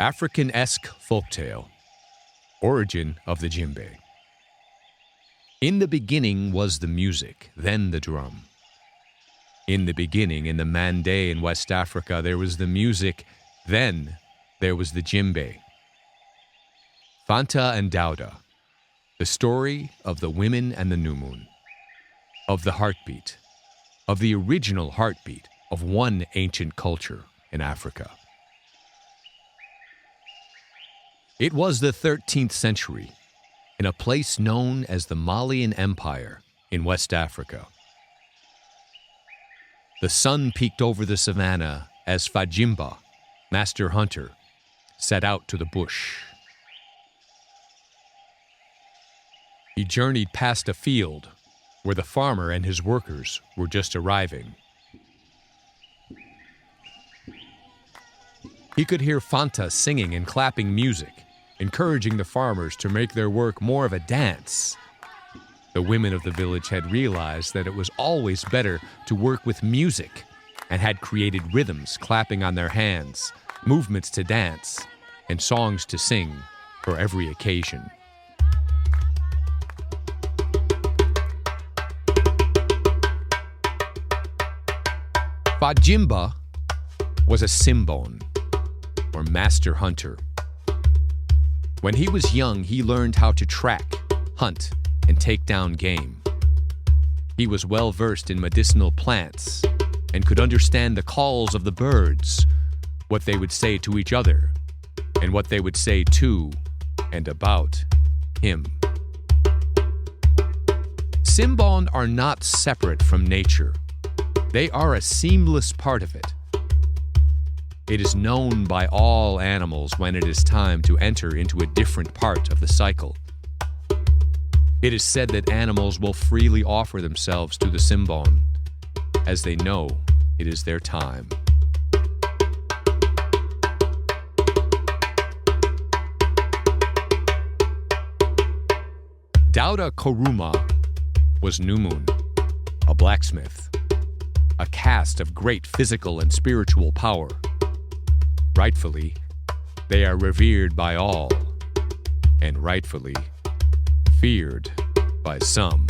Africanesque folktale. Origin of the Djembe. In the beginning was the music, then the drum. In the beginning, in the Mandingue in West Africa, there was the music, then there was the Djembe. Fanta and Daouda. The story of the women and the Numun. Of the heartbeat. Of the original heartbeat of one ancient culture in Africa. It was the 13th century, in a place known as the Malian Empire in West Africa. The sun peeked over the savannah as Fajima, master hunter, set out to the bush. He journeyed past a field where the farmer and his workers were just arriving. He could hear Fanta singing and clapping music, encouraging the farmers to make their work more of a dance. The women of the village had realized that it was always better to work with music and had created rhythms, clapping on their hands, movements to dance, and songs to sing for every occasion. Fajima was a Simbon, or master hunter. When he was young, he learned how to track, hunt, and take down game. He was well versed in medicinal plants and could understand the calls of the birds, what they would say to each other, and what they would say to and about him. Simbon are not separate from nature. They are a seamless part of it. It is known by all animals when it is time to enter into a different part of the cycle. It is said that animals will freely offer themselves to the Simbon, as they know it is their time. Daouda Kuruma was Numun, a blacksmith, a caste of great physical and spiritual power. Rightfully, they are revered by all, and rightfully, feared by some.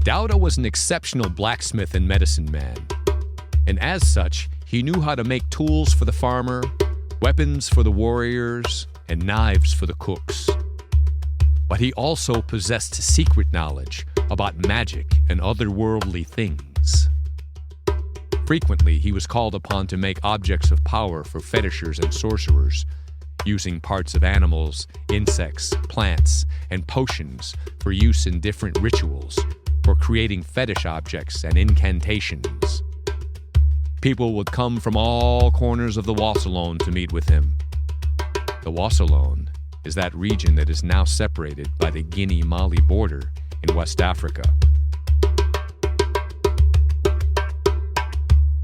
Daouda was an exceptional blacksmith and medicine man, and as such, he knew how to make tools for the farmer, weapons for the warriors, and knives for the cooks. But he also possessed secret knowledge about magic and otherworldly things. Frequently, he was called upon to make objects of power for fetishers and sorcerers, using parts of animals, insects, plants, and potions for use in different rituals, for creating fetish objects and incantations. People would come from all corners of the Wassalon to meet with him. The Wassalon is that region that is now separated by the Guinea-Mali border in West Africa.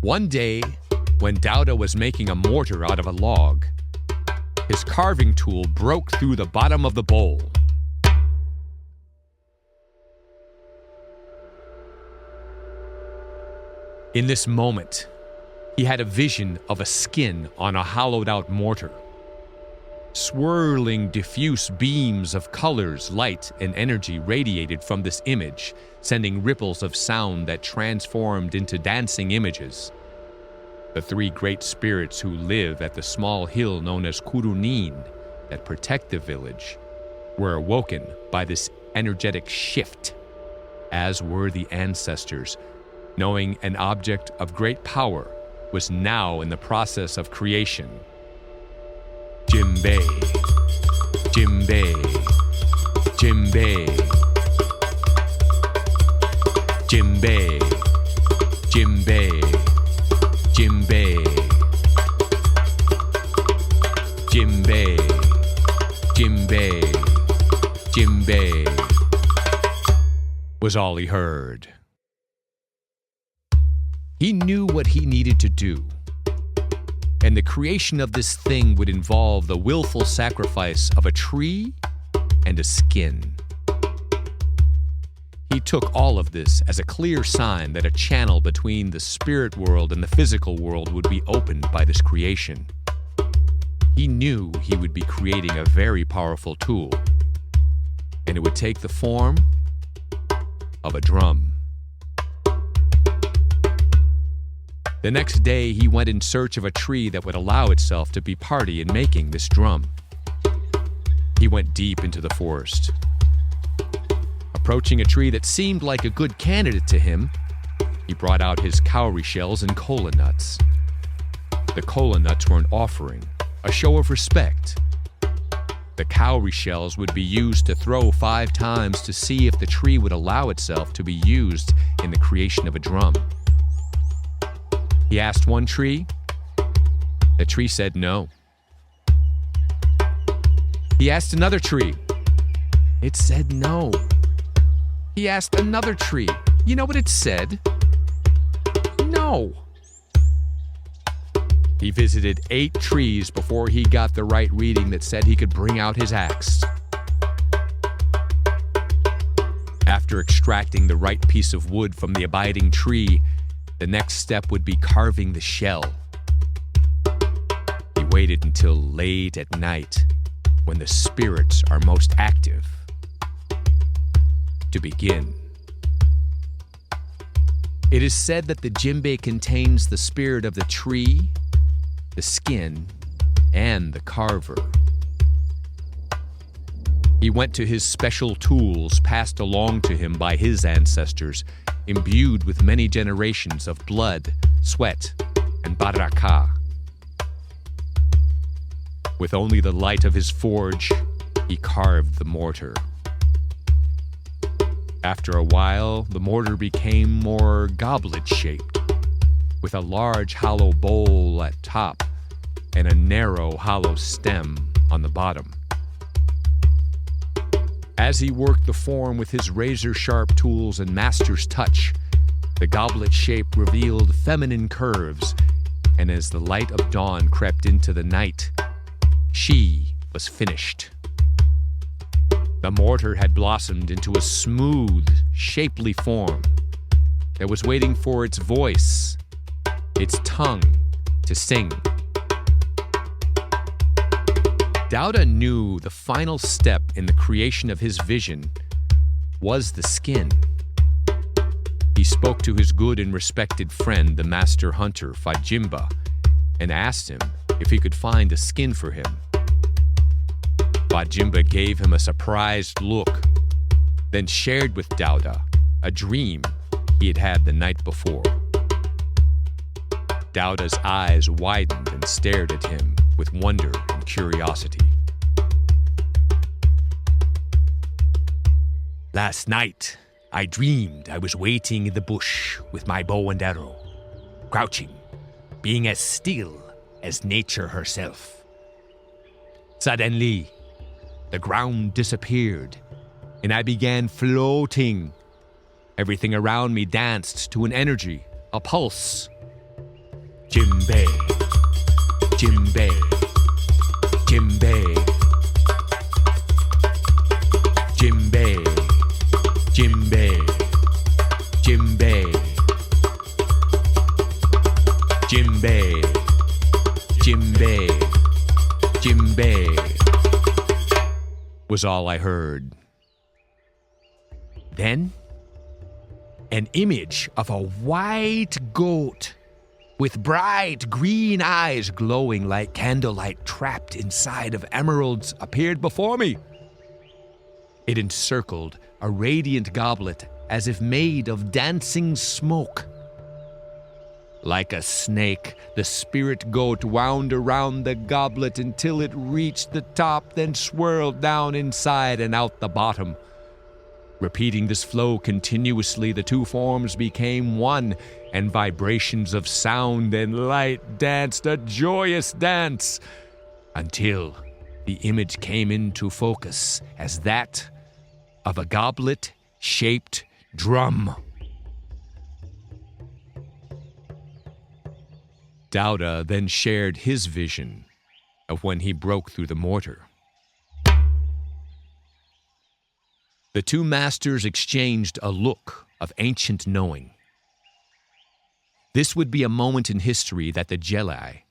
One day, when Daouda was making a mortar out of a log, his carving tool broke through the bottom of the bowl. In this moment, he had a vision of a skin on a hollowed-out mortar. Swirling, diffuse beams of colors, light, and energy radiated from this image, sending ripples of sound that transformed into dancing images. The three great spirits who live at the small hill known as Kurunin, that protect the village, were awoken by this energetic shift, as were the ancestors, knowing an object of great power was now in the process of creation. Djembe, Djembe, Djembe, Djembe, Djembe, Djembe, Djembe, Djembe, Djembe, was all he heard. He knew what he needed to do. And the creation of this thing would involve the willful sacrifice of a tree and a skin. He took all of this as a clear sign that a channel between the spirit world and the physical world would be opened by this creation. He knew he would be creating a very powerful tool, and it would take the form of a drum. The next day, he went in search of a tree that would allow itself to be party in making this drum. He went deep into the forest. Approaching a tree that seemed like a good candidate to him, he brought out his cowrie shells and kola nuts. The kola nuts were an offering, a show of respect. The cowrie shells would be used to throw 5 times to see if the tree would allow itself to be used in the creation of a drum. He asked one tree. The tree said no. He asked another tree. It said no. He asked another tree. You know what it said? No. He visited 8 trees before he got the right reading that said he could bring out his axe. After extracting the right piece of wood from the abiding tree, the next step would be carving the shell. He waited until late at night, when the spirits are most active, to begin. It is said that the djembe contains the spirit of the tree, the skin, and the carver. He went to his special tools passed along to him by his ancestors, imbued with many generations of blood, sweat, and baraka. With only the light of his forge, he carved the mortar. After a while, the mortar became more goblet-shaped, with a large hollow bowl at top and a narrow hollow stem on the bottom. As he worked the form with his razor-sharp tools and master's touch, the goblet shape revealed feminine curves, and as the light of dawn crept into the night, she was finished. The mortar had blossomed into a smooth, shapely form that was waiting for its voice, its tongue, to sing. Daouda knew the final step in the creation of his vision was the skin. He spoke to his good and respected friend, the master hunter, Fajima, and asked him if he could find a skin for him. Fajima gave him a surprised look, then shared with Daouda a dream he had had the night before. Daouda's eyes widened and stared at him with wonder and curiosity. Last night, I dreamed I was waiting in the bush with my bow and arrow, crouching, being as still as nature herself. Suddenly, the ground disappeared, and I began floating. Everything around me danced to an energy, a pulse. Djembe, Djembe, Djembe, Djembe, Djembe, Djembe, Djembe, Djembe, Djembe, was all I heard. Then, an image of a white goat with bright green eyes glowing like candlelight trapped inside of emeralds appeared before me. It encircled a radiant goblet as if made of dancing smoke. Like a snake, the spirit goat wound around the goblet until it reached the top, then swirled down inside and out the bottom. Repeating this flow continuously, the two forms became one, and vibrations of sound and light danced a joyous dance, until the image came into focus as that of a goblet-shaped drum. Daouda then shared his vision of when he broke through the mortar. The two masters exchanged a look of ancient knowing. This would be a moment in history that the Jelai,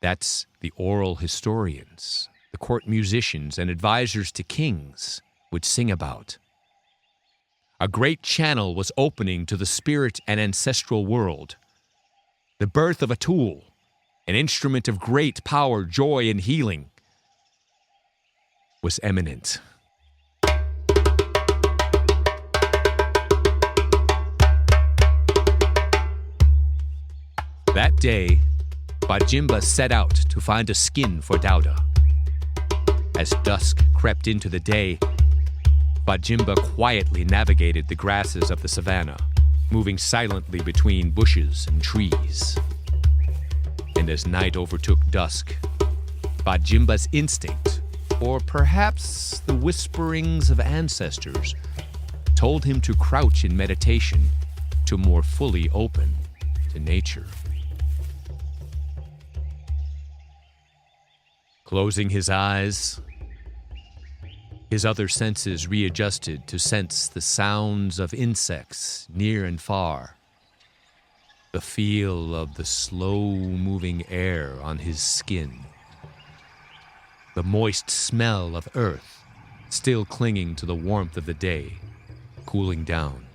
that's the oral historians, the court musicians, and advisors to kings, would sing about. A great channel was opening to the spirit and ancestral world. The birth of a tool, an instrument of great power, joy, and healing, was imminent. That day, Fajima set out to find a skin for Daouda. As dusk crept into the day, Fajima quietly navigated the grasses of the savannah, moving silently between bushes and trees. And as night overtook dusk, Fajima's instinct, or perhaps the whisperings of ancestors, told him to crouch in meditation to more fully open to nature. Closing his eyes, his other senses readjusted to sense the sounds of insects near and far, the feel of the slow-moving air on his skin, the moist smell of earth still clinging to the warmth of the day, cooling down.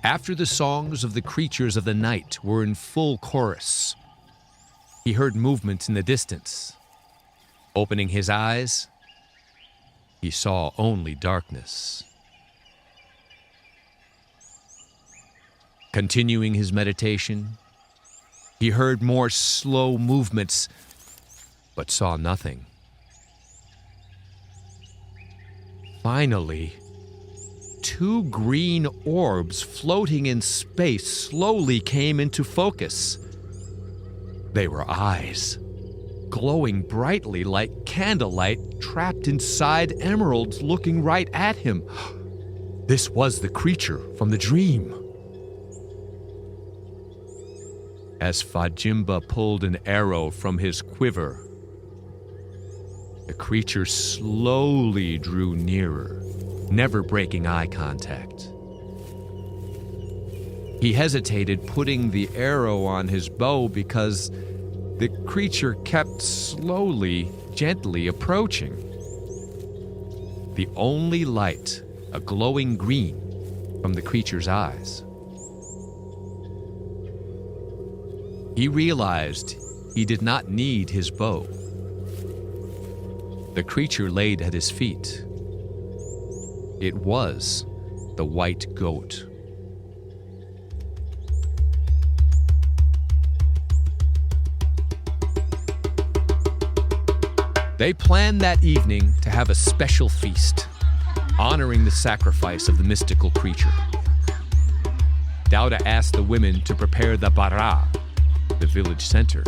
After the songs of the creatures of the night were in full chorus, he heard movement in the distance. Opening his eyes, he saw only darkness. Continuing his meditation, he heard more slow movements, but saw nothing. Finally, two green orbs floating in space slowly came into focus. They were eyes, glowing brightly like candlelight trapped inside emeralds looking right at him. This was the creature from the dream. As Fajima pulled an arrow from his quiver, the creature slowly drew nearer, never breaking eye contact. He hesitated putting the arrow on his bow because the creature kept slowly, gently approaching. The only light, a glowing green, from the creature's eyes. He realized he did not need his bow. The creature laid at his feet. It was the white goat. They planned that evening to have a special feast, honoring the sacrifice of the mystical creature. Daouda asked the women to prepare the bara, the village center,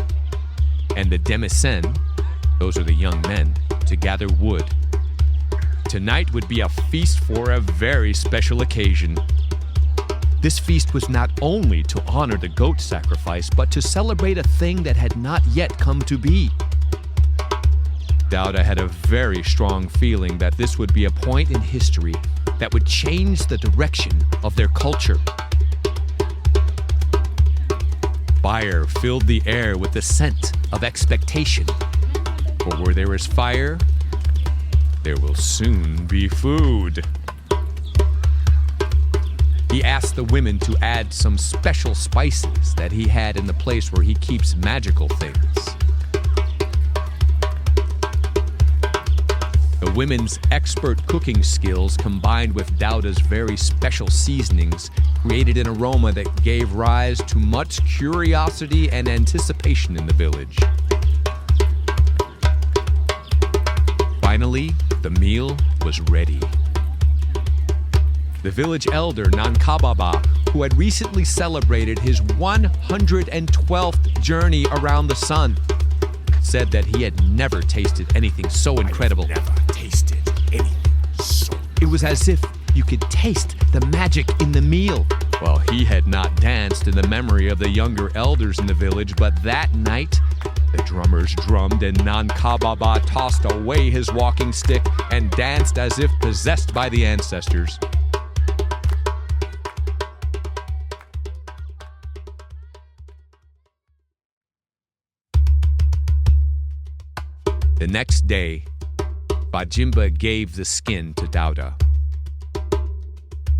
and the demisen, those are the young men, to gather wood. Tonight would be a feast for a very special occasion. This feast was not only to honor the goat sacrifice, but to celebrate a thing that had not yet come to be. Daouda had a very strong feeling that this would be a point in history that would change the direction of their culture. Fire filled the air with the scent of expectation. For where there is fire, there will soon be food. He asked the women to add some special spices that he had in the place where he keeps magical things. The women's expert cooking skills combined with Daouda's very special seasonings created an aroma that gave rise to much curiosity and anticipation in the village. Finally, the meal was ready. The village elder, Nankababa, who had recently celebrated his 112th journey around the sun, said that he had never tasted anything so incredible. Never tasted anything so. It was as if you could taste the magic in the meal. Well, he had not danced in the memory of the younger elders in the village, but that night, the drummers drummed, and Nankababa tossed away his walking stick and danced as if possessed by the ancestors. The next day, Fajima gave the skin to Daouda.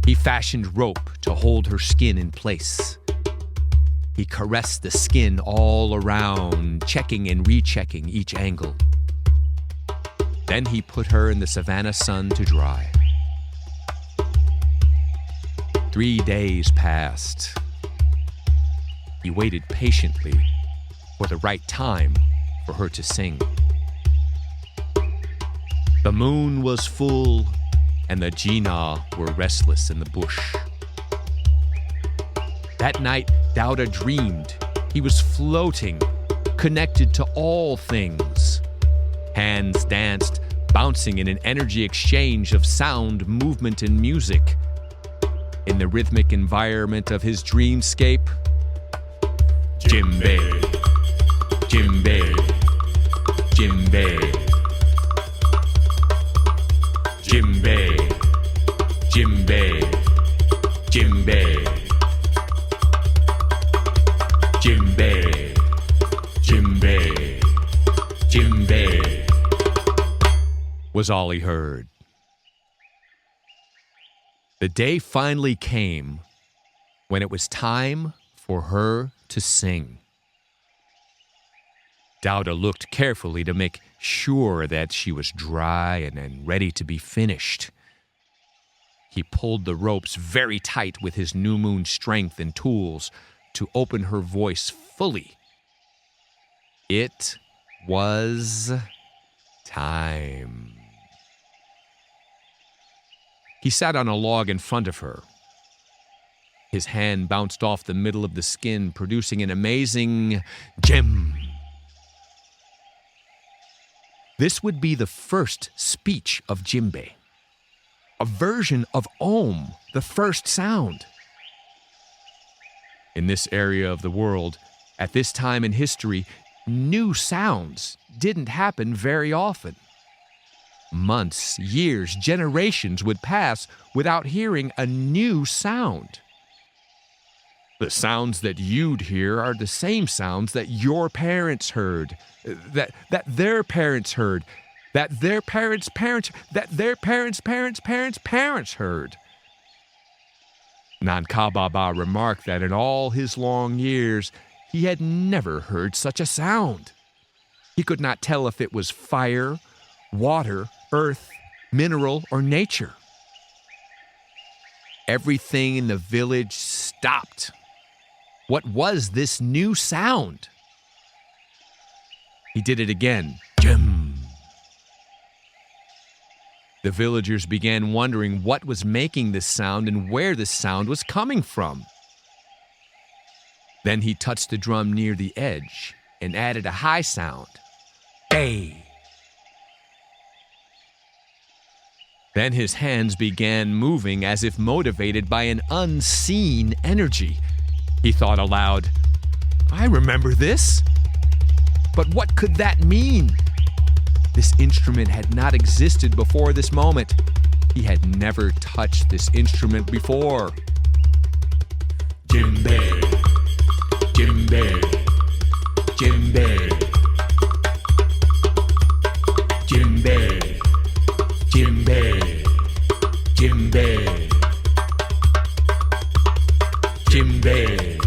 He fashioned rope to hold her skin in place. He caressed the skin all around, checking and rechecking each angle. Then he put her in the savannah sun to dry. 3 days passed. He waited patiently for the right time for her to sing. The moon was full, and the Jinnah were restless in the bush. That night, Daouda dreamed he was floating, connected to all things. Hands danced, bouncing in an energy exchange of sound, movement, and music. In the rhythmic environment of his dreamscape, Djembe, Djembe, Djembe. Djembe, Djembe, Djembe, Djembe, Djembe, Djembe, was all he heard. The day finally came when it was time for her to sing. Daouda looked carefully to make sure that she was dry and ready to be finished. He pulled the ropes very tight with his Numun strength and tools to open her voice fully. It was time. He sat on a log in front of her. His hand bounced off the middle of the skin, producing an amazing gem. This would be the first speech of Djembe, a version of Om, the first sound. In this area of the world, at this time in history, new sounds didn't happen very often. Months, years, generations would pass without hearing a new sound. The sounds that you'd hear are the same sounds that your parents heard, that their parents heard, that their parents' parents, that their parents' parents' parents' parents heard. Nankababa remarked that in all his long years, he had never heard such a sound. He could not tell if it was fire, water, earth, mineral, or nature. Everything in the village stopped. What was this new sound? He did it again. Djem. The villagers began wondering what was making this sound and where this sound was coming from. Then he touched the drum near the edge and added a high sound. Bay. Then his hands began moving as if motivated by an unseen energy. He thought aloud, I remember this. But what could that mean? This instrument had not existed before this moment. He had never touched this instrument before. Djembe, Djembe, Djembe, Djembe, Djembe, Djembe, Djembe,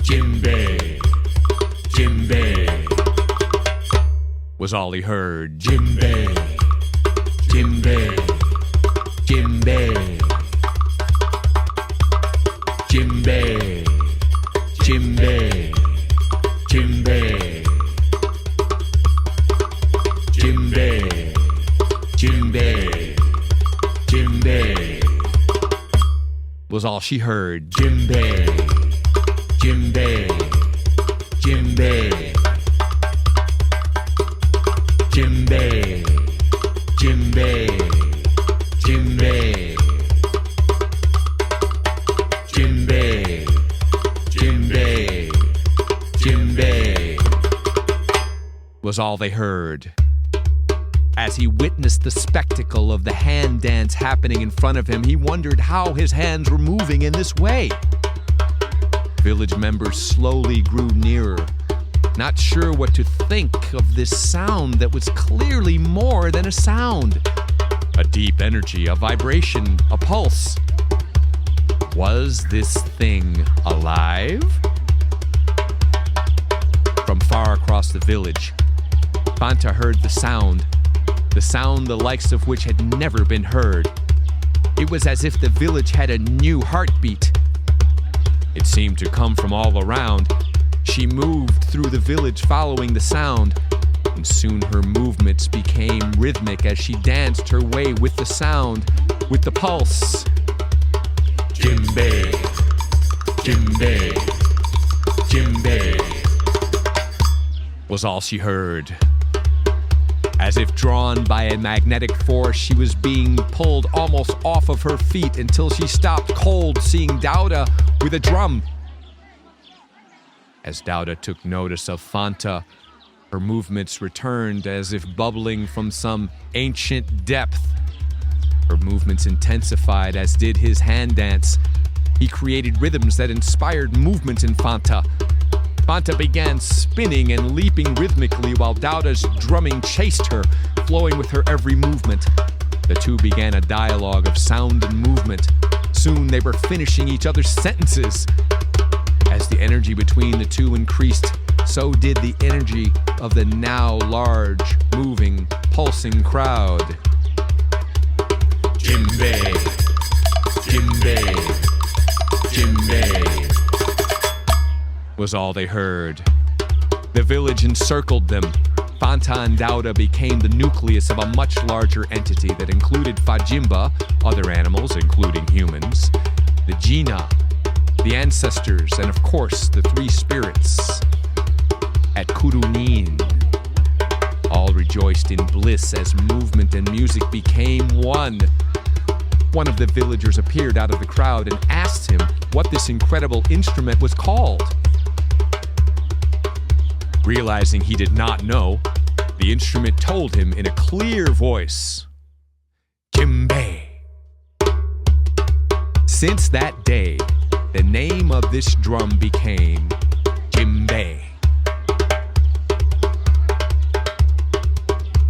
Djembe, Djembe, was all he heard. Djembe, Djembe, Djembe, Djembe, Djembe, Djembe, Djembe, Djembe, Djembe, was all she heard. Djembe, Djembe, Djembe, Djembe, Djembe, Djembe, Djembe, Djembe, Djembe, was all they heard. As he witnessed the spectacle of the hand dance happening in front of him, he wondered how his hands were moving in this way. Village members slowly grew nearer, not sure what to think of this sound that was clearly more than a sound. A deep energy, a vibration, a pulse. Was this thing alive? From far across the village, Fanta heard the sound the likes of which had never been heard. It was as if the village had a new heartbeat. It seemed to come from all around. She moved through the village following the sound, and soon her movements became rhythmic as she danced her way with the sound, with the pulse. Djembe, Djembe, Djembe was all she heard. As if drawn by a magnetic force, she was being pulled almost off of her feet until she stopped cold, seeing Daouda with a drum. As Daouda took notice of Fanta, her movements returned as if bubbling from some ancient depth. Her movements intensified, as did his hand dance. He created rhythms that inspired movement in Fanta. Fanta began spinning and leaping rhythmically while Daouda's drumming chased her, flowing with her every movement. The two began a dialogue of sound and movement. Soon they were finishing each other's sentences. As the energy between the two increased, so did the energy of the now large, moving, pulsing crowd. Djembe, Djembe, Djembe was all they heard. The village encircled them. Fanta and Daouda became the nucleus of a much larger entity that included Fajima, other animals, including humans, the Jina, the ancestors, and of course, the three spirits. At Kurunin, all rejoiced in bliss as movement and music became one. One of the villagers appeared out of the crowd and asked him what this incredible instrument was called. Realizing he did not know, the instrument told him in a clear voice, Djembe. Since that day, the name of this drum became Djembe.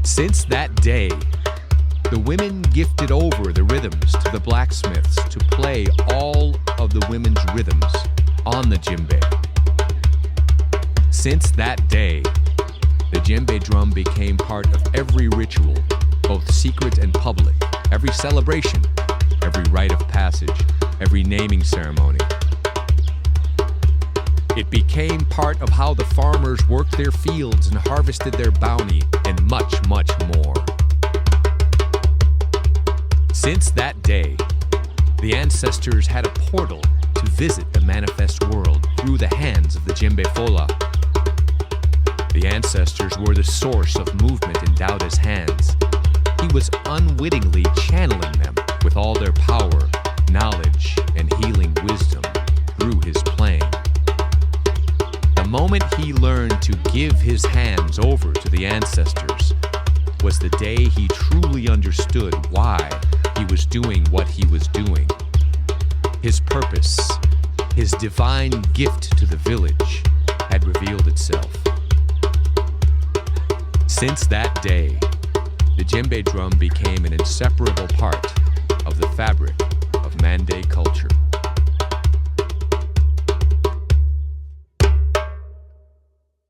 Since that day, the women gifted over the rhythms to the blacksmiths to play all of the women's rhythms on the djembe. Since that day, the djembe drum became part of every ritual, both secret and public, every celebration, every rite of passage, every naming ceremony. It became part of how the farmers worked their fields and harvested their bounty, and much, much more. Since that day, the ancestors had a portal to visit the manifest world through the hands of the djembe fola. The ancestors were the source of movement in Daouda's hands. He was unwittingly channeling them with all their power, knowledge, and healing wisdom through his playing. The moment he learned to give his hands over to the ancestors was the day he truly understood why he was doing what he was doing. His purpose, his divine gift to the village, had revealed itself. Since that day, the djembe drum became an inseparable part of the fabric of Mandingue culture.